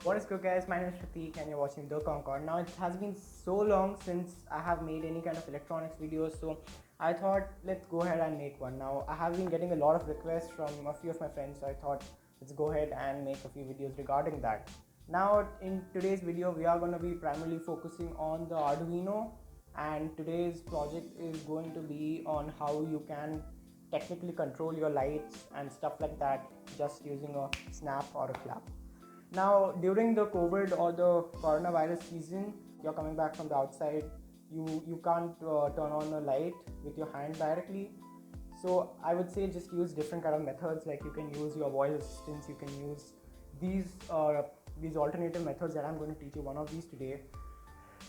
What is good, guys? My name is Prateek and you're watching The Concord. Now it has been so long since I have made any kind of electronics videos, so I thought let's go ahead and make one. Now I have been getting a lot of requests from a few of my friends, so I thought let's go ahead and make a few videos regarding that. Now in today's video we are going to be primarily focusing on the Arduino, and today's project is going to be on how you can technically control your lights and stuff like that just using a snap or a clap. Now, during the COVID or the coronavirus season, you're coming back from the outside, you can't turn on a light with your hand directly. So I would say just use different kind of methods. Like you can use your voice assistants, you can use these alternative methods that I'm going to teach you one of these today.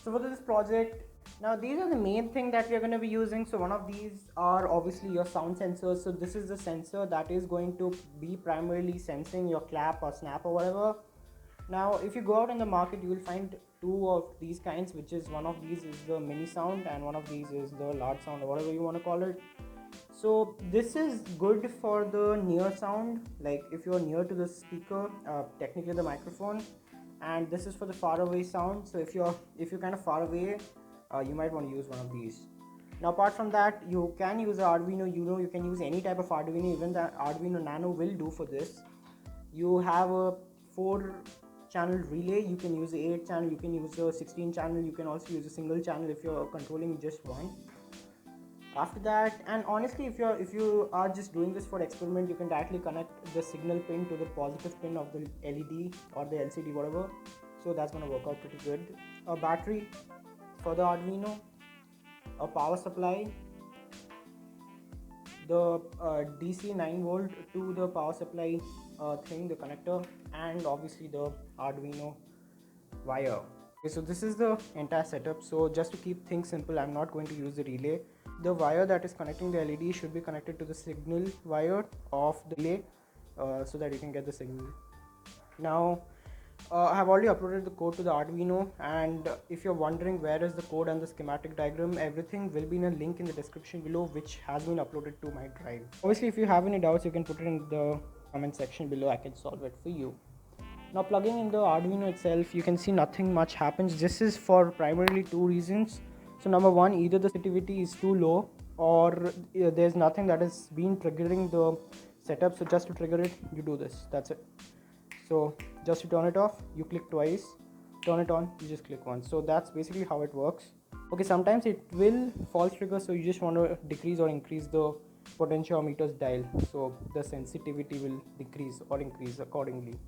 So for this project, now these are the main thing that we are going to be using. So one of these are obviously your sound sensors. So this is the sensor that is going to be primarily sensing your clap or snap or whatever. Now if you go out in the market, you will find two of these kinds, which is one of these is the mini sound and one of these is the large sound or whatever you want to call it. So this is good for the near sound, like if you're near to the speaker, technically the microphone, and this is for the far away sound. So if you're kind of far away, you might want to use one of these. Now apart from that, you can use the Arduino Uno, you can use any type of Arduino, even the Arduino Nano will do for this. You have a 4 channel relay, you can use the 8 channel, you can use the 16 channel, you can also use a single channel if you're controlling just one. After that, and honestly, if you are just doing this for experiment, you can directly connect the signal pin to the positive pin of the LED or the LCD, whatever. So that's going to work out pretty good. A battery for the Arduino, a power supply, the DC 9 volt to the power supply thing, the connector, and obviously the Arduino wire. Okay, so this is the entire setup. So just to keep things simple, I'm not going to use the relay. The wire that is connecting the LED should be connected to the signal wire of the relay, so that you can get the signal. Now I have already uploaded the code to the Arduino, and if you're wondering where is the code and the schematic diagram, everything will be in a link in the description below, which has been uploaded to my drive. Obviously if you have any doubts, you can put it in the comment section below. I can solve it for you. Now plugging in the Arduino itself, you can see nothing much happens. This is for primarily two reasons. So number one, either the sensitivity is too low, or there's nothing that is been triggering the setup. So just to trigger it, you do this, that's it. So just to turn it off, you click twice. Turn it on, you just click once. So that's basically how it works. Okay, sometimes it will false trigger, so you just want to decrease or increase the potentiometer's dial, so the sensitivity will decrease or increase accordingly.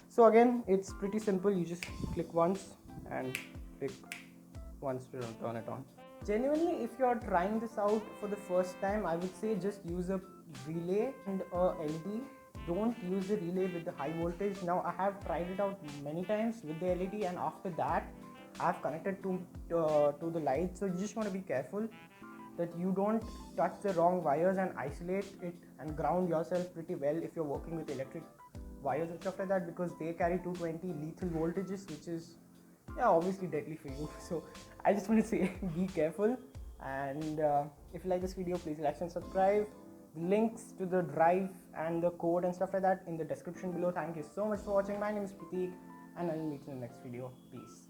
So again, it's pretty simple. You just click once and click once to turn it on. Genuinely, if you're trying this out for the first time, I would say just use a relay and a LED. Don't use the relay with the high voltage. Now I have tried it out many times with the LED, and after that I've connected to the light. So you just want to be careful that you don't touch the wrong wires and isolate it and ground yourself pretty well if you're working with electric wires and stuff like that, because they carry 220 lethal voltages, which is obviously deadly for you. So I just want to say be careful, and if you like this video, please like and subscribe. The links to the drive and the code and stuff like that in the description below. Thank you so much for watching. My name is Prateek, and I'll meet you in the next video. Peace.